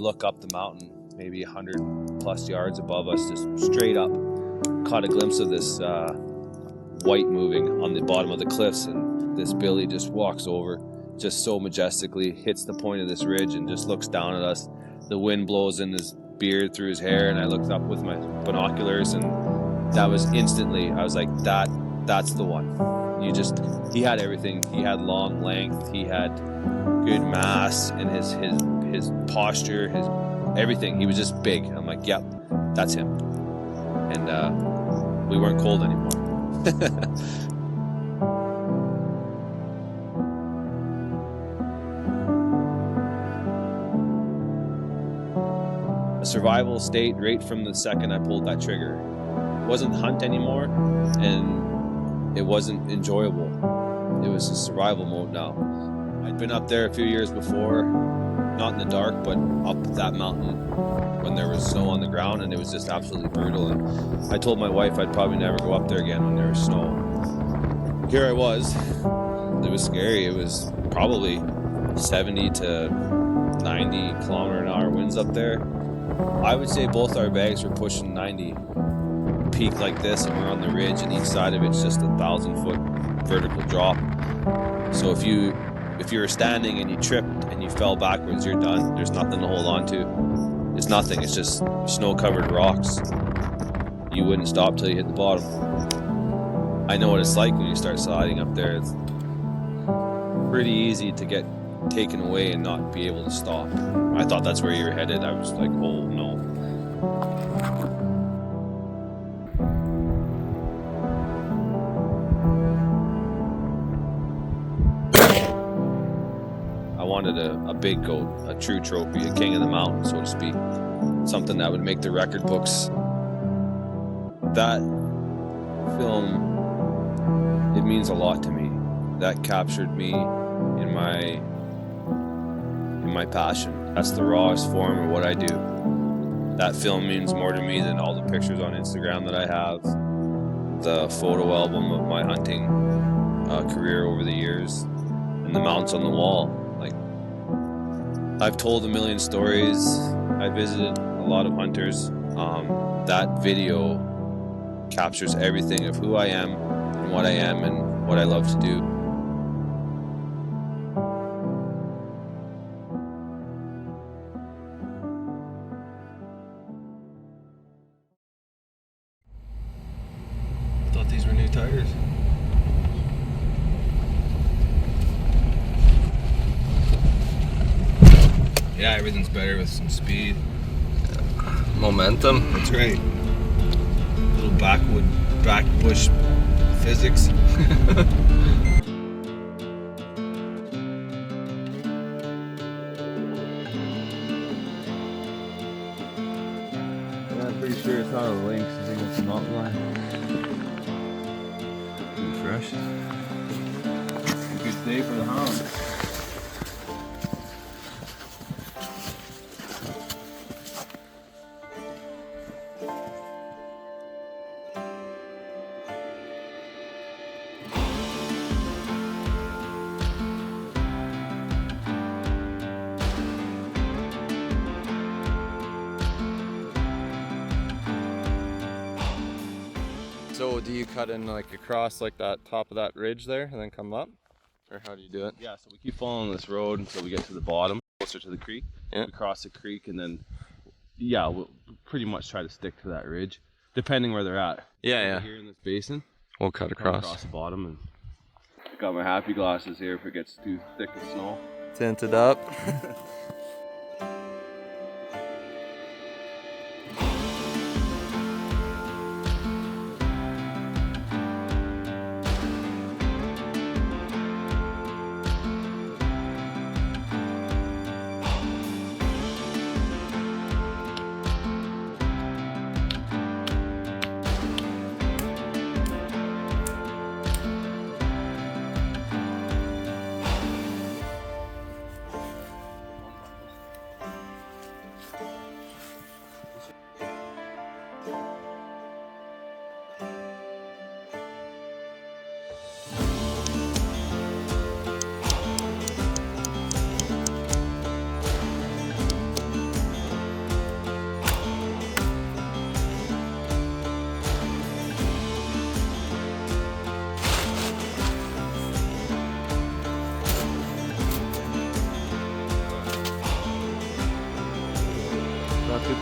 look up the mountain, maybe 100 plus yards above us, just straight up. Caught a glimpse of this white moving on the bottom of the cliffs, and this billy just walks over just so majestically, hits the point of this ridge and just looks down at us. The wind blows in his beard through his hair, and I looked up with my binoculars, and that was instantly, I was like, that's the one. He had everything. He had long length, he had good mass, and his posture, his everything. He was just big. I'm like, yep, that's him. And we weren't cold anymore. A survival state right from the second I pulled that trigger. It wasn't hunt anymore, and it wasn't enjoyable. It was a survival mode now. I'd been up there a few years before, not in the dark, but up that mountain when there was snow on the ground, and it was just absolutely brutal. And I told my wife I'd probably never go up there again when there was snow. Here I was. It was scary. It was probably 70 to 90 kilometer an hour winds up there. I would say both our bags were pushing 90. Peak like this, and we're on the ridge, and each side of it's just 1,000-foot vertical drop. So if you were standing and you tripped and you fell backwards, you're done. There's nothing to hold on to. It's nothing. It's just snow-covered rocks. You wouldn't stop till you hit the bottom. I know what it's like when you start sliding up there. It's pretty easy to get taken away and not be able to stop. I thought that's where you were headed. I was like, oh no. I wanted a big goat, a true trophy, a king of the mountain, so to speak. Something that would make the record books. That film, it means a lot to me. That captured me in my passion. That's the rawest form of what I do. That film means more to me than all the pictures on Instagram that I have, the photo album of my hunting career over the years, and the mounts on the wall. Like, I've told a million stories. I visited a lot of hunters. That video captures everything of who I am and what I am and what I love to do. Thought these were new tires. Yeah, everything's better with some speed. Momentum. That's right. Little backbush physics. Yeah, I'm pretty sure it's not a lynx. I think it's a mountain lion. Pretty fresh. Good day for the hound. So do you cut in like across like that top of that ridge there and then come up? Or how do you do it? Yeah, so we keep following this road until we get to the bottom, closer to the creek. Yeah. We cross the creek, and then, yeah, we'll pretty much try to stick to that ridge, depending where they're at. Yeah. Here in this basin, We'll cut come across. across the bottom. And I got my happy glasses here if it gets too thick with snow. Tinted up.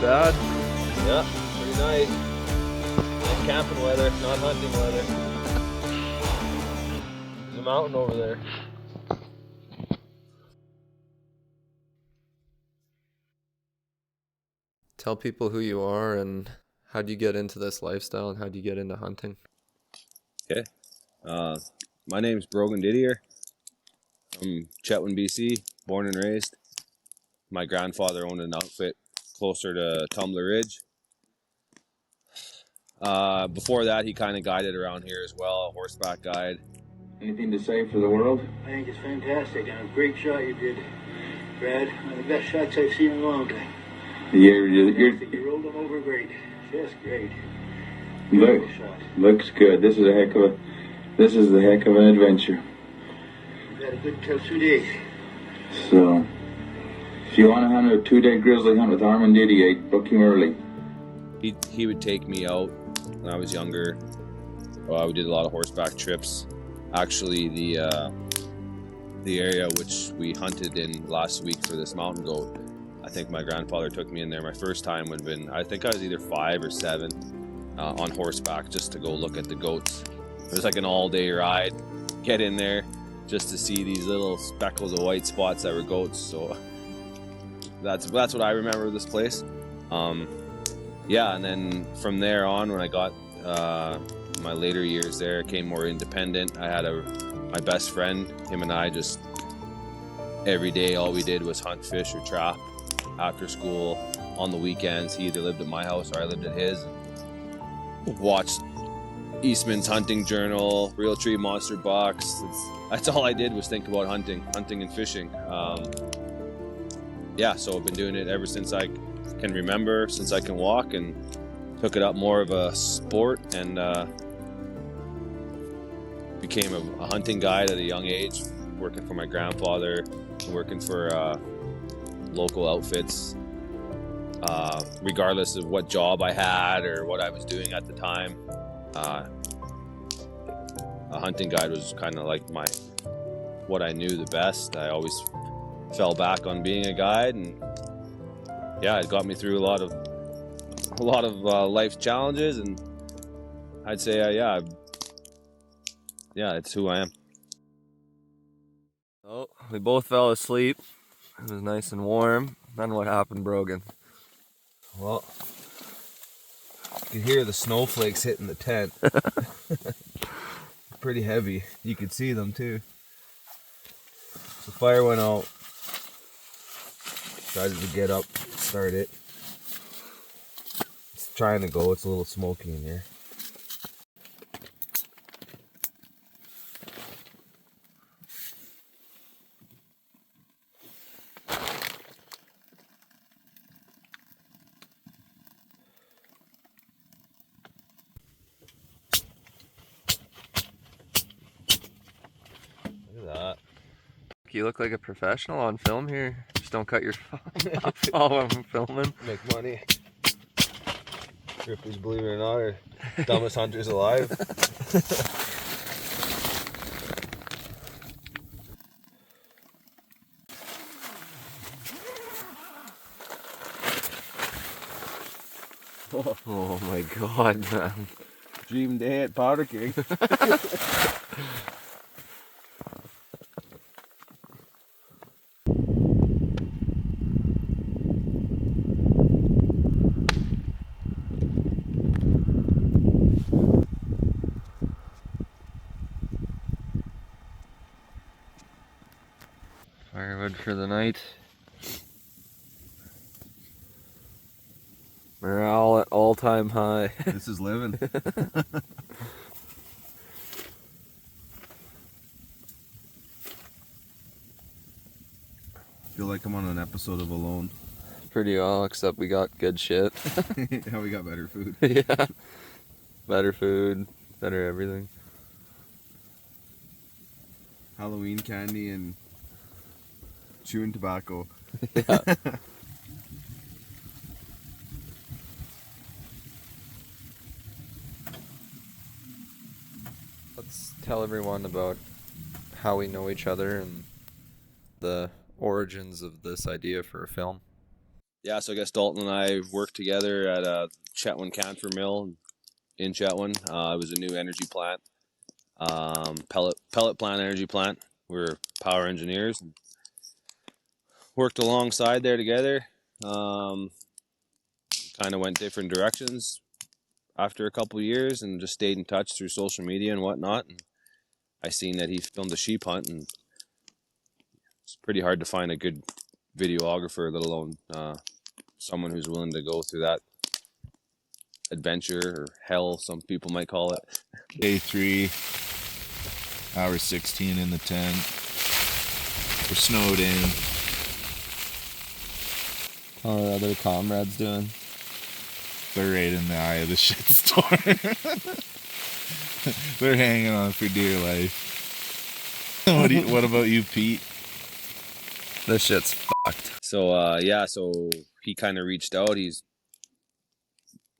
bad. Yeah, pretty nice. Nice camping weather, not hunting weather. There's a mountain over there. Tell people who you are and how do you get into this lifestyle and how do you get into hunting? Okay. My name's Brogan Didier. I'm Chetwynd, BC, born and raised. My grandfather owned an outfit closer to Tumbler Ridge. Before that, he kind of guided around here as well, a horseback guide. Anything to say for the world? I think it's fantastic, and a great shot you did, Brad. One of the best shots I've seen in a long time. You rolled them over great. Just great. look, looks good. This is the heck of an adventure. We've had a good 2 days. So, if you want to hunt a 2-day grizzly hunt with Brogan Didier, book him early. He would take me out when I was younger. We did a lot of horseback trips. Actually, the area which we hunted in last week for this mountain goat, I think my grandfather took me in there. My first time would have been, I think I was either 5 or 7 on horseback just to go look at the goats. It was like an all-day ride. Get in there just to see these little speckles of white spots that were goats. So that's what I remember of this place. Yeah, and then from there on, when I got my later years there, I became more independent. I had my best friend, him and I just every day all we did was hunt, fish, or trap after school. On the weekends, he either lived at my house or I lived at his. Watched Eastman's Hunting Journal, Real Tree Monster Bucks. That's all I did was think about hunting and fishing. Yeah, so I've been doing it ever since I can remember, since I can walk, and took it up more of a sport and became a hunting guide at a young age, working for my grandfather, working for local outfits. Regardless of what job I had or what I was doing at the time, a hunting guide was kind of like what I knew the best. I always fell back on being a guide, and yeah, it got me through a lot of life's challenges, and I'd say yeah, it's who I am. Oh, we both fell asleep. It was nice and warm. Then what happened, Brogan? Well, you could hear the snowflakes hitting the tent. Pretty heavy. You could see them too. The fire went out. Decided to get up, start it. It's trying to go. It's a little smoky in here. Look at that. You look like a professional on film here. Just don't cut your phone off while I'm filming. Make money. Ripley's, believe it or not, are dumbest hunters alive. Oh my god, man. Dream day at Powder King. Firewood for the night. Morale at all-time high. This is living. Feel like I'm on an episode of Alone. Pretty well, except we got good shit. How we got better food. Yeah. Better food, better everything. Halloween candy and chewing tobacco. Yeah. Let's tell everyone about how we know each other and the origins of this idea for a film. Yeah, so I guess Dalton and I worked together at a Chetwynd Camphor Mill in Chetwynd. It was a new energy plant, pellet plant, energy plant. We were power engineers and worked alongside there together. Kind of went different directions after a couple of years and just stayed in touch through social media and whatnot. And I seen that he filmed a sheep hunt, and it's pretty hard to find a good videographer, let alone someone who's willing to go through that adventure, or hell, some people might call it. Day 3, hour 16 in the tent. We're snowed in. How are other comrades doing? They're right in the eye of the shitstorm. They're hanging on for dear life. What about you, Pete? This shit's fucked. So so he kind of reached out. He's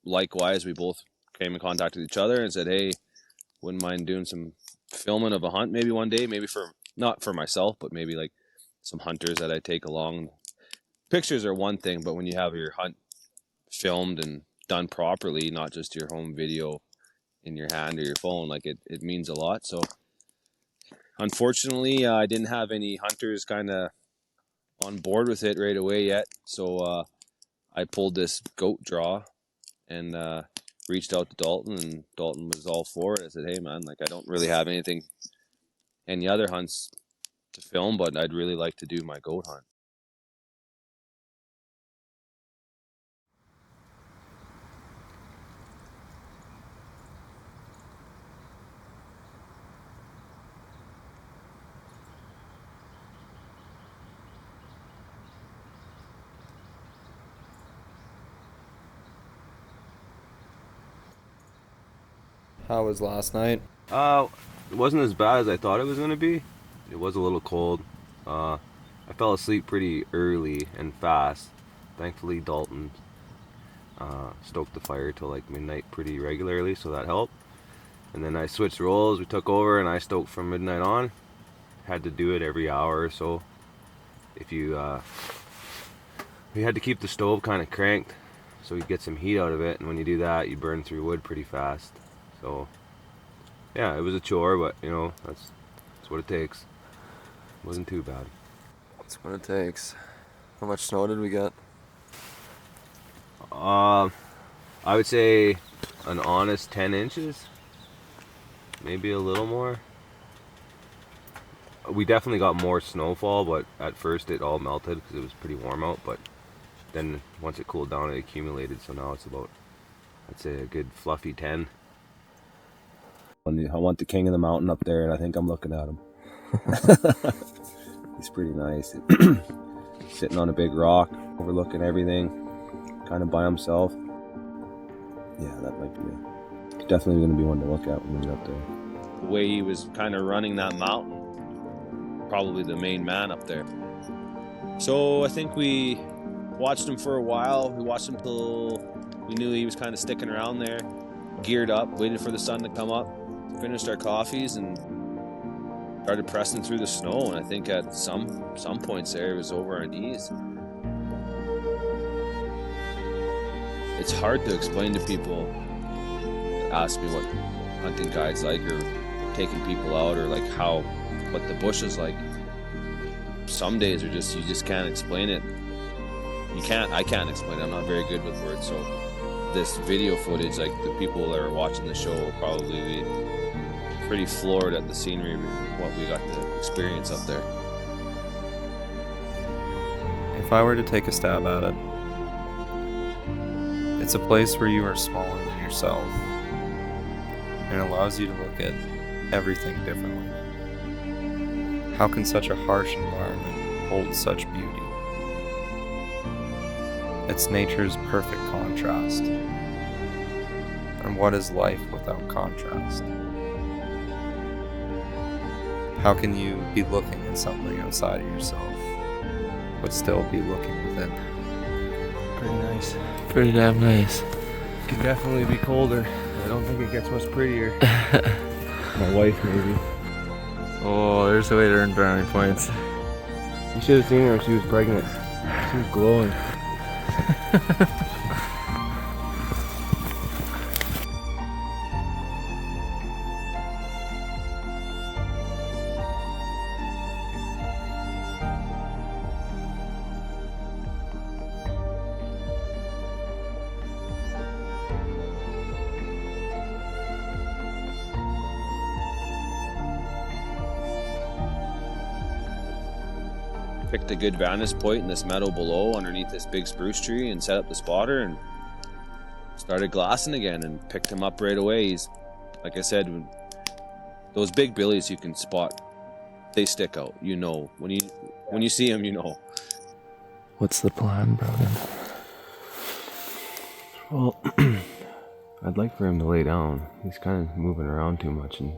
likewise, we both came in contact with each other and said, hey, wouldn't mind doing some filming of a hunt maybe one day, maybe for, not for myself, but maybe like some hunters that I take along. Pictures are one thing, but when you have your hunt filmed and done properly, not just your home video in your hand or your phone, like it means a lot. So unfortunately, I didn't have any hunters kind of on board with it right away yet. So I pulled this goat draw and reached out to Dalton, and Dalton was all for it. I said, hey man, like I don't really have any other hunts to film, but I'd really like to do my goat hunt. How was last night? It wasn't as bad as I thought it was going to be. It was a little cold. I fell asleep pretty early and fast. Thankfully, Dalton stoked the fire till like midnight pretty regularly, so that helped. And then I switched roles. We took over, and I stoked from midnight on. Had to do it every hour or so. We had to keep the stove kind of cranked so you get some heat out of it, and when you do that, you burn through wood pretty fast. So yeah, it was a chore, but you know, that's what it takes. It wasn't too bad. That's what it takes. How much snow did we get? I would say an honest 10 inches, maybe a little more. We definitely got more snowfall, but at first it all melted because it was pretty warm out, but then once it cooled down, it accumulated, so now it's about, I'd say, a good fluffy 10. I want the king of the mountain up there, and I think I'm looking at him. He's pretty nice. Sitting on a big rock, overlooking everything, kind of by himself. Yeah, that might be definitely going to be one to look at when we get up there. The way he was kind of running that mountain, probably the main man up there. So I think we watched him for a while. We watched him till we knew he was kind of sticking around there, geared up, waited for the sun to come up, finished our coffees, and started pressing through the snow. And I think at some points there, it was over our knees. It's hard to explain to people that ask me what hunting guides like, or taking people out, or like what the bush is like. Some days are just, you just can't explain it. I can't explain it. I'm not very good with words. So this video footage, like the people that are watching the show will probably be pretty floored at the scenery, what we got to experience up there. If I were to take a stab at it, it's a place where you are smaller than yourself, and it allows you to look at everything differently. How can such a harsh environment hold such beauty? It's nature's perfect contrast. And what is life without contrast? How can you be looking at something outside of yourself, but still be looking within? Pretty nice. Pretty damn nice. Could definitely be colder. I don't think it gets much prettier. My wife, maybe. Oh, there's a way to earn brownie points. You should have seen her when she was pregnant. She was glowing. Picked a good vantage point in this meadow below underneath this big spruce tree and set up the spotter and started glassing again and picked him up right away. He's, like I said, those big billies you can spot, they stick out. You know, when you see them, you know. What's the plan, Brogan? Well, I'd like for him to lay down. He's kind of moving around too much and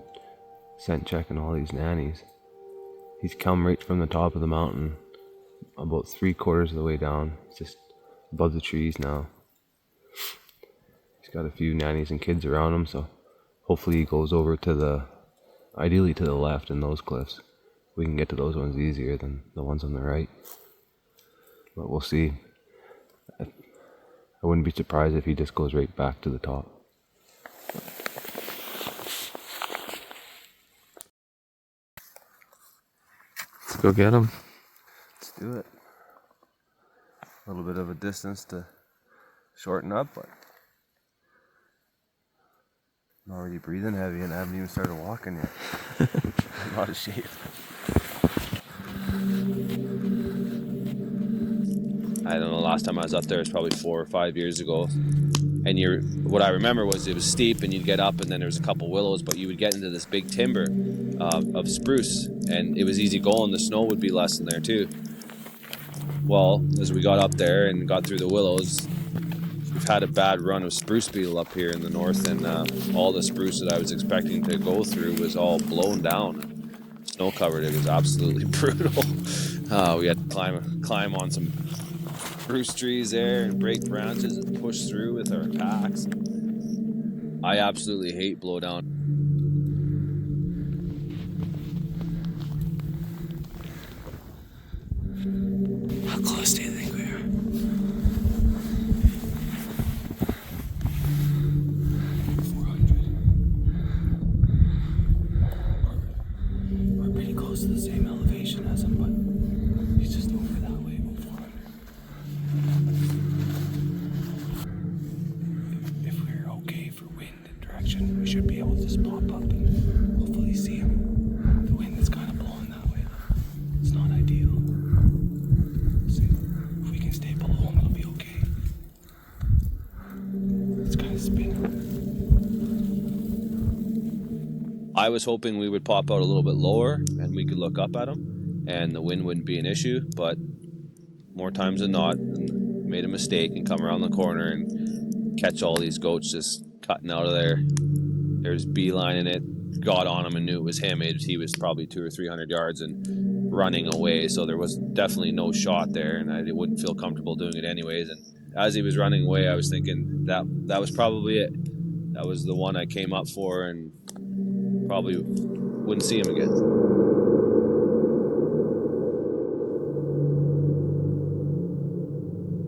scent checking all these nannies. He's come right from the top of the mountain, about 3/4 of the way down. He's just above the trees now. He's got a few nannies and kids around him, so hopefully he goes over to ideally to the left in those cliffs. We can get to those ones easier than the ones on the right. But we'll see. I wouldn't be surprised if he just goes right back to the top. Let's go get him. Let's do it. A little bit of a distance to shorten up, but I'm already breathing heavy and I haven't even started walking yet. I'm out of shape. I don't know, last time I was up there was probably 4 or 5 years ago. And what I remember was it was steep and you'd get up and then there was a couple willows, but you would get into this big timber of spruce and it was easy going. The snow would be less in there too. Well, as we got up there and got through the willows, we've had a bad run of spruce beetle up here in the north, and all the spruce that I was expecting to go through was all blown down. Snow covered. It was absolutely brutal. We had to climb on some spruce trees there and break branches and push through with our packs. I absolutely hate blowdown. How close do you think we are? We're pretty close to the same elevation as him, but he's just over that way before. If we're okay for wind and direction, we should be able to just pop up and hopefully see him. The wind is kind of blowing that way. It's not ideal. If we can stay below him, it'll be okay. It's kind of spinning. I was hoping we would pop out a little bit lower and we could look up at him and the wind wouldn't be an issue, but more times than not, made a mistake and come around the corner and catch all these goats just cutting out of there. There's beelining it, got on him and knew it was him. He was probably 200 or 300 yards and running away, so there was definitely no shot there, and I wouldn't feel comfortable doing it anyways. And as he was running away, I was thinking that was probably it. That was the one I came up for, and probably wouldn't see him again.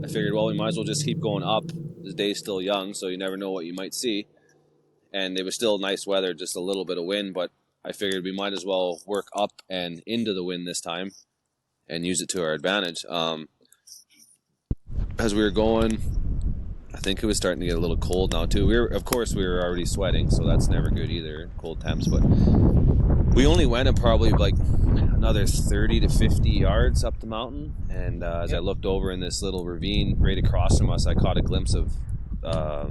I figured, well, we might as well just keep going up. The day's still young, so you never know what you might see. And it was still nice weather, just a little bit of wind, but I figured we might as well work up and into the wind this time and use it to our advantage. As we were going, I think it was starting to get a little cold now too. Of course we were already sweating, so that's never good either, cold temps, but we only went probably like another 30 to 50 yards up the mountain, and as I looked over in this little ravine right across from us, I caught a glimpse of a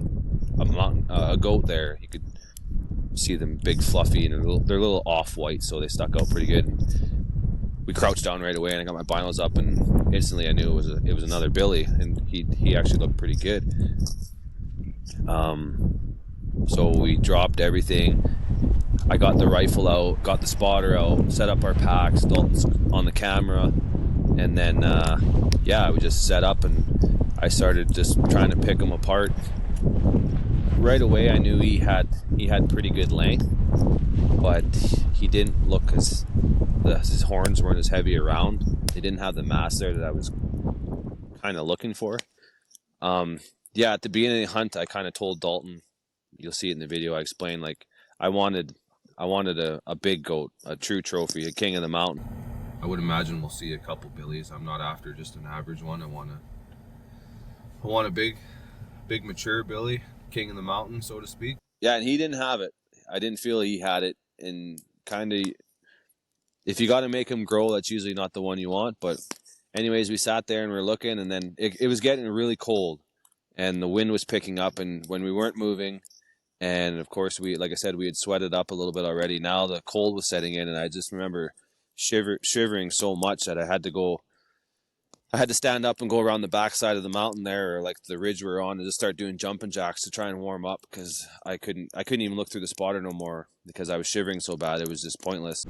goat there. You could see them big, fluffy, and they're a little off-white, so they stuck out pretty good. And we crouched down right away, and I got my binos up, and instantly I knew it was another billy, and he actually looked pretty good. So we dropped everything. I got the rifle out, got the spotter out, set up our packs, Dalton's on the camera, and then we just set up and I started just trying to pick him apart. Right away I knew he had pretty good length, but he didn't look his horns weren't as heavy around. They didn't have the mass there that I was kind of looking for. Yeah, at the beginning of the hunt, I kind of told Dalton, you'll see it in the video, I explained, like, I wanted a big goat, a true trophy, a king of the mountain. I would imagine we'll see a couple billies. I'm not after just an average one. I want a big mature billy, king of the mountain, so to speak. Yeah, and he didn't have it. I didn't feel he had it. And kind of, if you got to make him grow, that's usually not the one you want. But anyways, we sat there and we were looking, and then it was getting really cold, and the wind was picking up, and when we weren't moving, and of course like I said, we had sweated up a little bit already. Now the cold was setting in, and I just remember shivering so much that I had to stand up and go around the backside of the mountain there, or like the ridge we were on, and just start doing jumping jacks to try and warm up, because I couldn't even look through the spotter no more because I was shivering so bad. It was just pointless.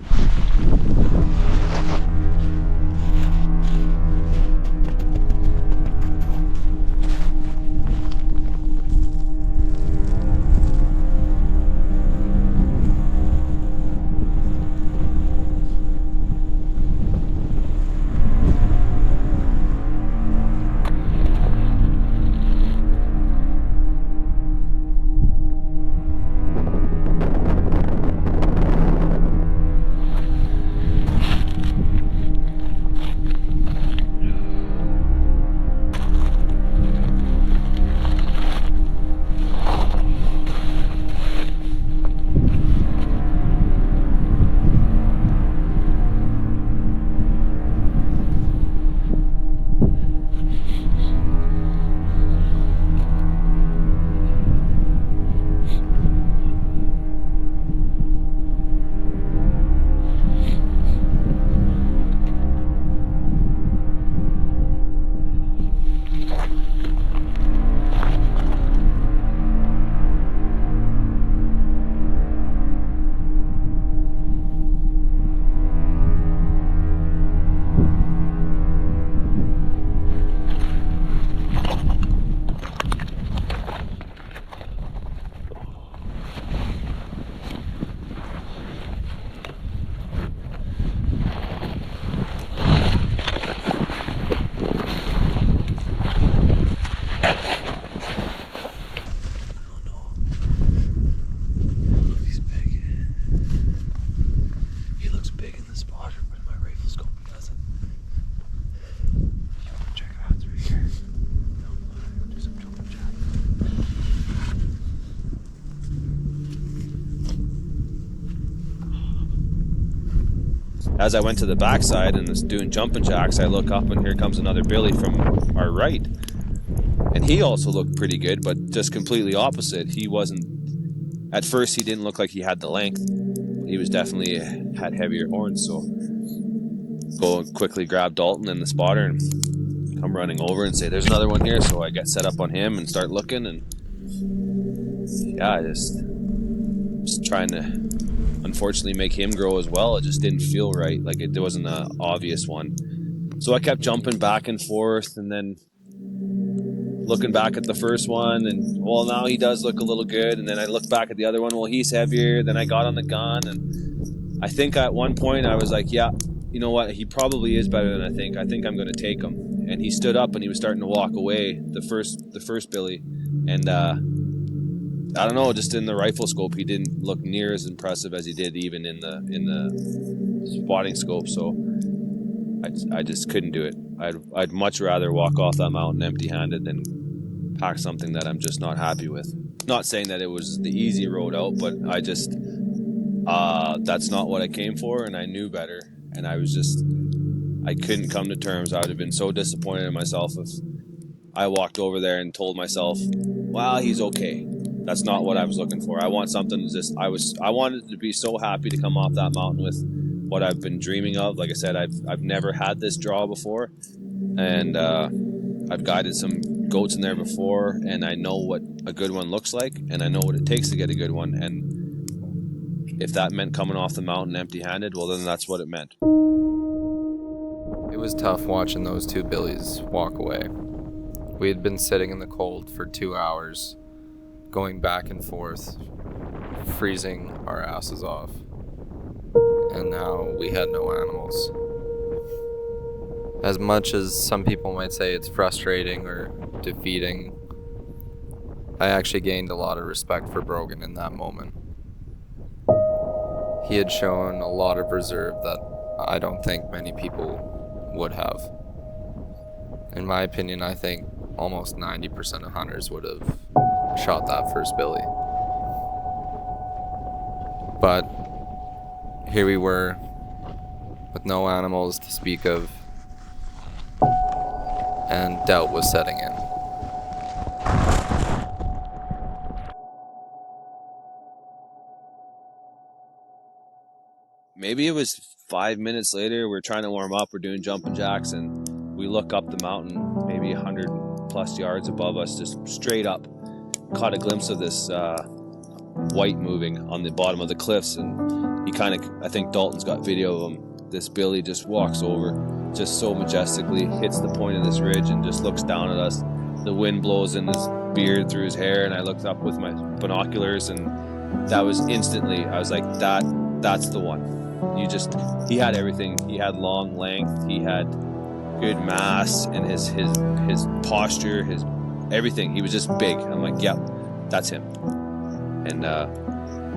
As I went to the backside and was doing jumping jacks, I look up and here comes another billy from our right. And he also looked pretty good, but just completely opposite. He wasn't, at first he didn't look like he had the length. He was definitely had heavier horns, so go and quickly grab Dalton and the spotter and come running over and say, there's another one here. So I get set up on him and start looking, and yeah, I just trying to unfortunately make him grow as well. It just didn't feel right. Like it wasn't an obvious one. So I kept jumping back and forth, and then looking back at the first one, and well, now he does look a little good. And then I looked back at the other one. Well, he's heavier. Then I got on the gun, and I think at one point I was like, yeah, you know what? He probably is better than I think. I think I'm going to take him. And he stood up and he was starting to walk away. The first billy, and I don't know, just in the rifle scope, he didn't look near as impressive as he did even in the spotting scope. So I just couldn't do it. I'd much rather walk off that mountain empty-handed than pack something that I'm just not happy with. Not saying that it was the easy road out, but I just that's not what I came for, and I knew better. And I couldn't come to terms. I would have been so disappointed in myself if I walked over there and told myself, well, he's okay. That's not what I was looking for. I want something I wanted to be so happy to come off that mountain with what I've been dreaming of. Like I said, I've never had this draw before, and I've guided some goats in there before, and I know what a good one looks like, and I know what it takes to get a good one. And if that meant coming off the mountain empty-handed, well, then that's what it meant. It was tough watching those two billies walk away. We had been sitting in the cold for 2 hours, going back and forth, freezing our asses off. And now we had no animals. As much as some people might say it's frustrating or defeating, I actually gained a lot of respect for Brogan in that moment. He had shown a lot of reserve that I don't think many people would have. In my opinion, I think almost 90% of hunters would have shot that first billy. But here we were, with no animals to speak of, and doubt was setting in. Maybe it was 5 minutes later, we're trying to warm up, we're doing jumping jacks, and we look up the mountain, maybe 100 plus yards above us, just straight up. Caught a glimpse of this white moving on the bottom of the cliffs, and he kind of, I think Dalton's got video of him. This billy just walks over, just so majestically, hits the point of this ridge and just looks down at us. The wind blows in his beard through his hair, and I looked up with my binoculars, and that was instantly, I was like, that's the one. He had everything. He had long length, he had good mass, and his posture, his everything. He was just big. I'm like, yep, that's him. And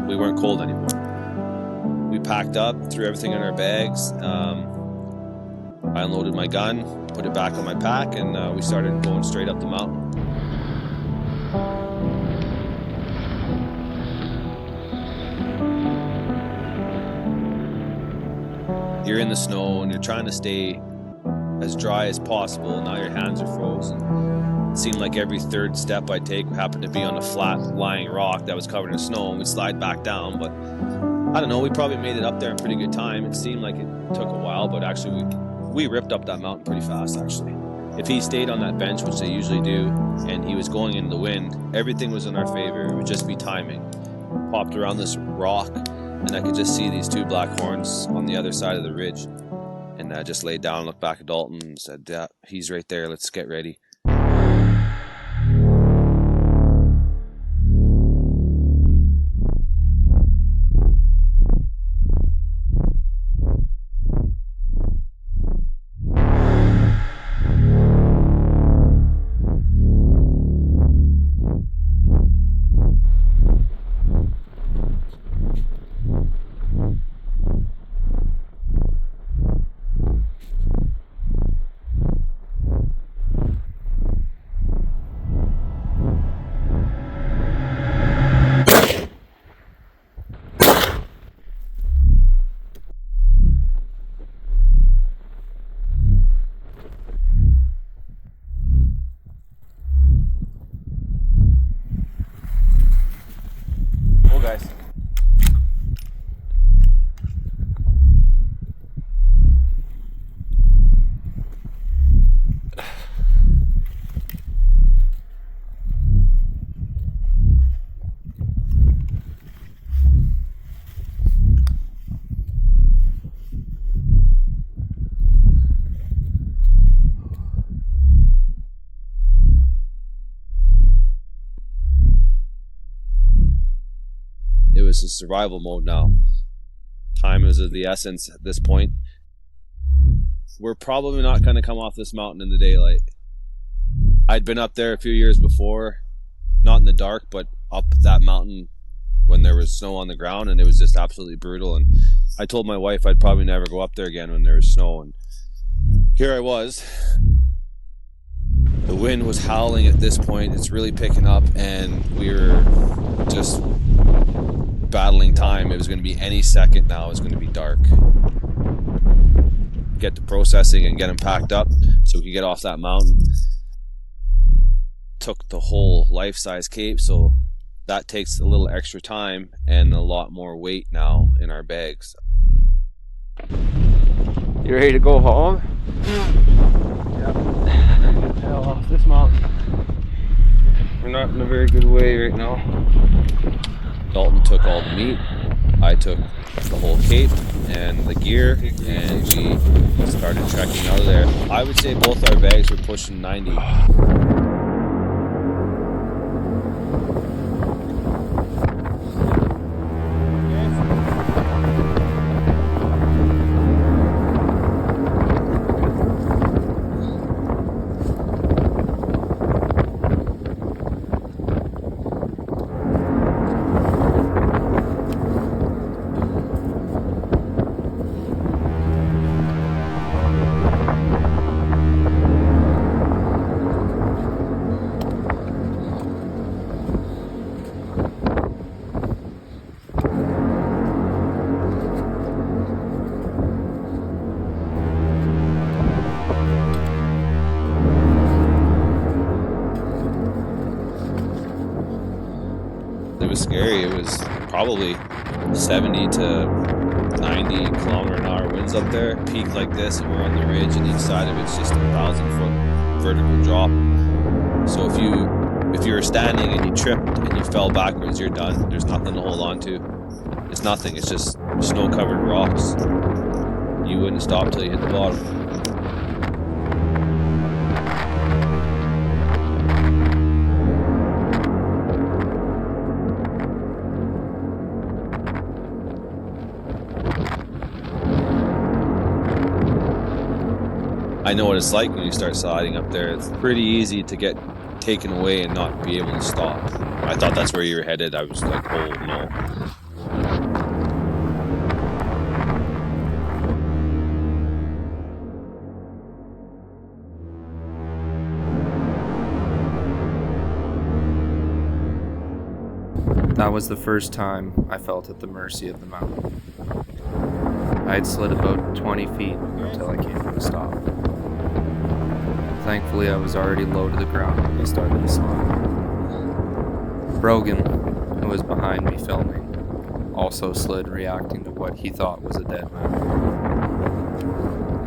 we weren't cold anymore. We packed up, threw everything in our bags. I unloaded my gun, put it back on my pack, and we started going straight up the mountain. You're in the snow and you're trying to stay as dry as possible. Now your hands are frozen. It seemed like every third step I take happened to be on a flat lying rock that was covered in snow, and we'd slide back down. But I don't know, we probably made it up there in pretty good time. It seemed like it took a while, but actually we ripped up that mountain pretty fast, actually. If he stayed on that bench, which they usually do, and he was going into the wind, everything was in our favor. It would just be timing. Popped around this rock, and I could just see these two black horns on the other side of the ridge. And I just laid down, looked back at Dalton, and said, yeah, he's right there, let's get ready. Guys. It was a survival mode now. Time is of the essence at this point. We're probably not going to come off this mountain in the daylight. I'd been up there a few years before, not in the dark, but up that mountain when there was snow on the ground, and it was just absolutely brutal. And I told my wife I'd probably never go up there again when there was snow, and here I was. The wind was howling at this point. It's really picking up, and we were just battling time. It was going to be any second now. It was going to be dark. Get to processing and get him packed up so we could get off that mountain. Took the whole life-size cape, so that takes a little extra time and a lot more weight now in our bags. You ready to go home? Yep. Get the hell off this mountain. We're not in a very good way right now. Dalton took all the meat, I took the whole cape and the gear, and we started trekking out of there. I would say both our bags were pushing 90. It was scary. It was probably 70 to 90 kilometer an hour winds up there. Peak like this, and we're on the ridge, and each side of it's just 1,000-foot vertical drop. So if you were standing and you tripped and you fell backwards, you're done. There's nothing to hold on to. It's nothing. It's just snow-covered rocks. You wouldn't stop till you hit the bottom. I know what it's like when you start sliding up there. It's pretty easy to get taken away and not be able to stop. I thought that's where you were headed. I was like, oh no. That was the first time I felt at the mercy of the mountain. I had slid about 20 feet until I came to a stop. Thankfully, I was already low to the ground when I started to slide. Brogan, who was behind me filming, also slid, reacting to what he thought was a dead man.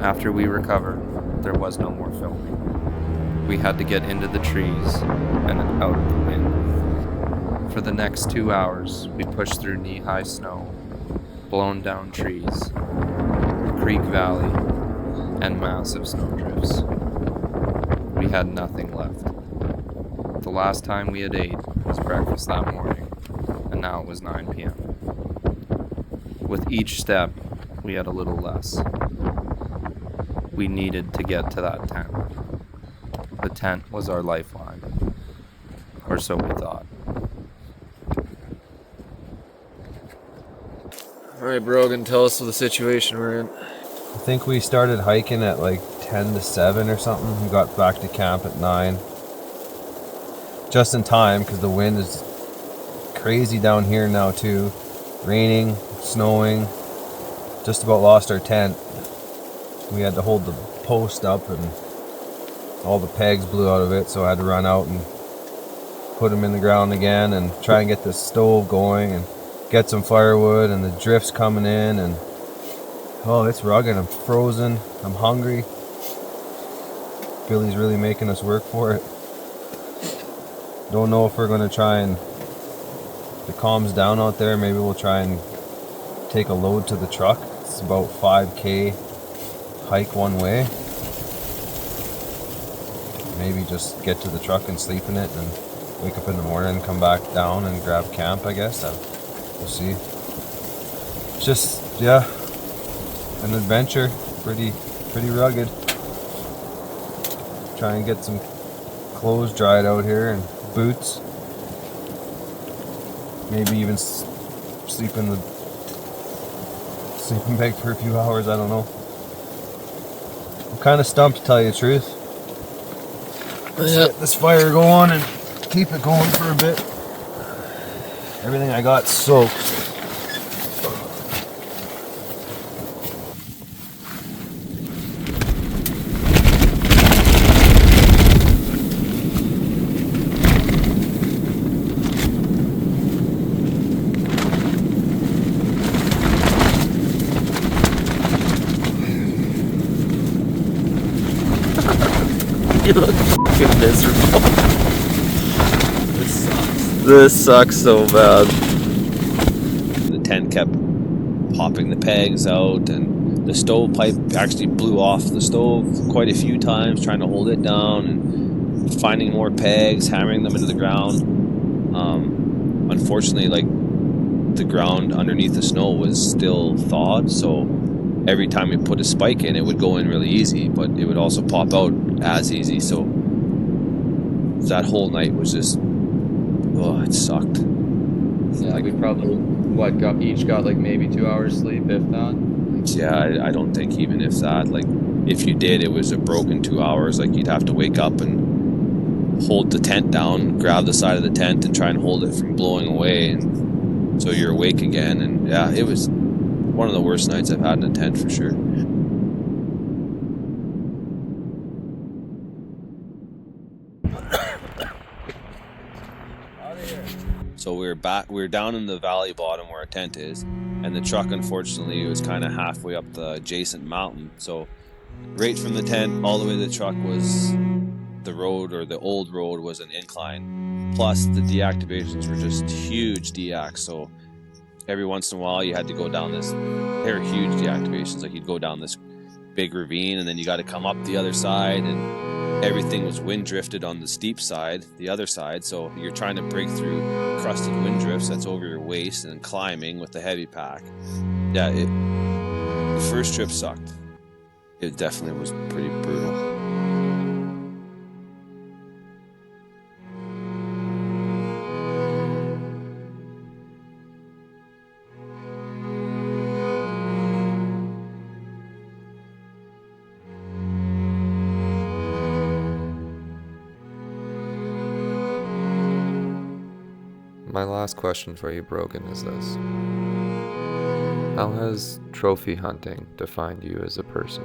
After we recovered, there was no more filming. We had to get into the trees and out of the wind. For the next 2 hours, we pushed through knee-high snow, blown down trees, the creek valley, and massive snowdrifts. We had nothing left. The last time we had ate was breakfast that morning, and now it was 9 p.m. With each step, we had a little less. We needed to get to that tent. The tent was our lifeline, or so we thought. Alright, Brogan, tell us the situation we're in. I think we started hiking at like 10 to 7 or something. We got back to camp at 9. Just in time, because the wind is crazy down here now too. Raining, snowing. Just about lost our tent. We had to hold the post up and all the pegs blew out of it, so I had to run out and put them in the ground again and try and get the stove going and get some firewood, and the drift's coming in, and oh, it's rugged. I'm frozen. I'm hungry. Billy's really making us work for it. Don't know if we're going to try and, if it calms down out there, maybe we'll try and take a load to the truck. It's about 5K hike one way. Maybe just get to the truck and sleep in it and wake up in the morning and come back down and grab camp, I guess. We'll see. It's just, yeah, an adventure. Pretty rugged. Try and get some clothes dried out here and boots. Maybe even sleep in the sleeping bag for a few hours. I don't know. I'm kind of stumped, to tell you the truth. Let's get this fire going and keep it going for a bit. Everything I got soaked. You look fucking miserable. This sucks so bad. The tent kept popping the pegs out, and the stovepipe actually blew off the stove quite a few times, trying to hold it down and finding more pegs, hammering them into the ground. Unfortunately, like, the ground underneath the snow was still thawed, so every time we put a spike in, it would go in really easy, but it would also pop out as easy. So that whole night was just, oh, it sucked. Yeah, we probably each got like maybe 2 hours sleep, if that. Yeah, I don't think even if that, like, if you did, it was a broken 2 hours. Like, you'd have to wake up and hold the tent down, grab the side of the tent and try and hold it from blowing away, and so you're awake again. And yeah, it was one of the worst nights I've had in a tent for sure. So we were down in the valley bottom where our tent is, and the truck, unfortunately, was kind of halfway up the adjacent mountain. So right from the tent all the way to the truck was the road, or the old road was an incline. Plus the deactivations were just huge deacs. So every once in a while you had to go down this, they were huge deactivations. Like you'd go down this big ravine and then you got to come up the other side, and everything was wind drifted on the steep side, the other side. So you're trying to break through crusted wind drifts that's over your waist and climbing with the heavy pack. Yeah, the first trip sucked. It definitely was pretty brutal. My last question for you, Brogan, is this. How has trophy hunting defined you as a person?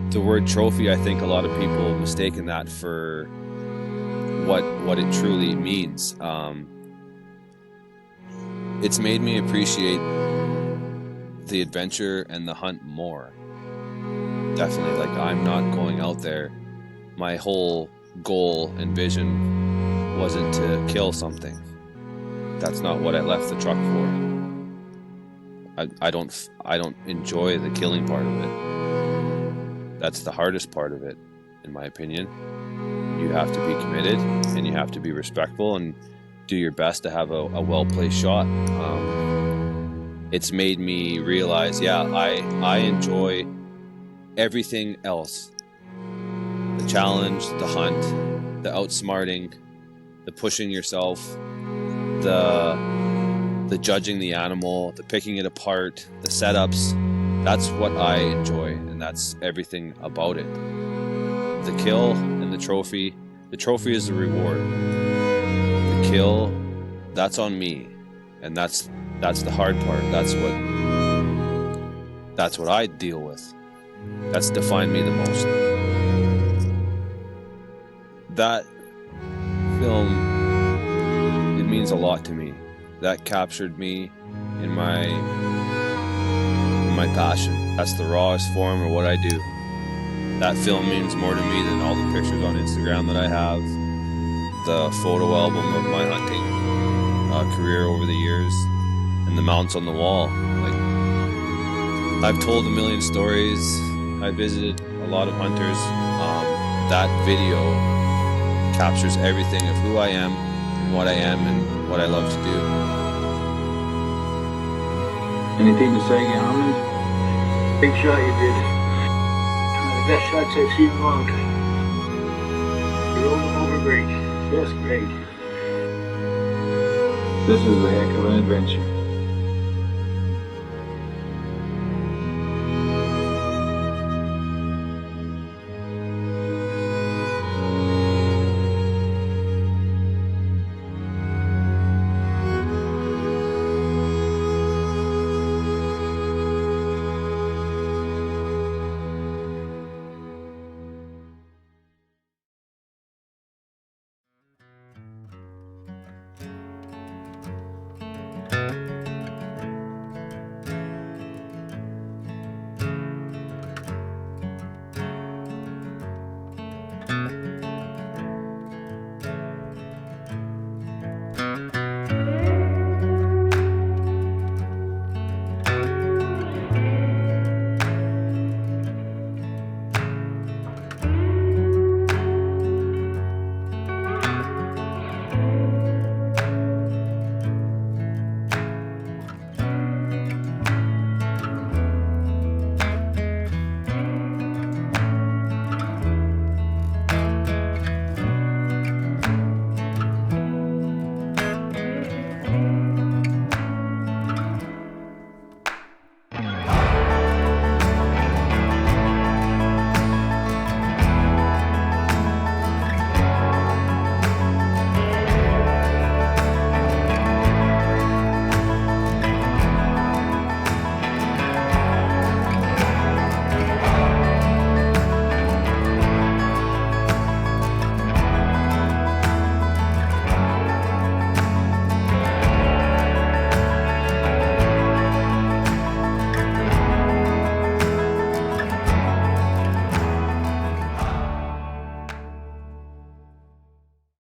The word trophy, I think a lot of people mistaken that for what it truly means. It's made me appreciate the adventure and the hunt more. Definitely, like, I'm not going out there. My whole goal and vision wasn't to kill something. That's not what I left the truck for. I don't enjoy the killing part of it. That's the hardest part of it, in my opinion. You have to be committed, and you have to be respectful and do your best to have a well-placed shot. It's made me realize, yeah, I enjoy everything else. The challenge, the hunt, the outsmarting, the pushing yourself, the judging the animal, the picking it apart, the setups. That's what I enjoy, and that's everything about it. The kill and the trophy is the reward. The kill, that's on me, and that's the hard part. That's what I deal with. That's defined me the most. That film, it means a lot to me. That captured me in my passion. That's the rawest form of what I do. That film means more to me than all the pictures on Instagram that I have, the photo album of my hunting career over the years, and the mounts on the wall. Like, I've told a million stories. I visited a lot of hunters. That video captures everything of who I am and what I am and what I love to do. Anything to say, Gentlemen? Big shot you did. One of the best shots I've seen in a long time. You rolled them over great. Just great. This is a heck of an adventure.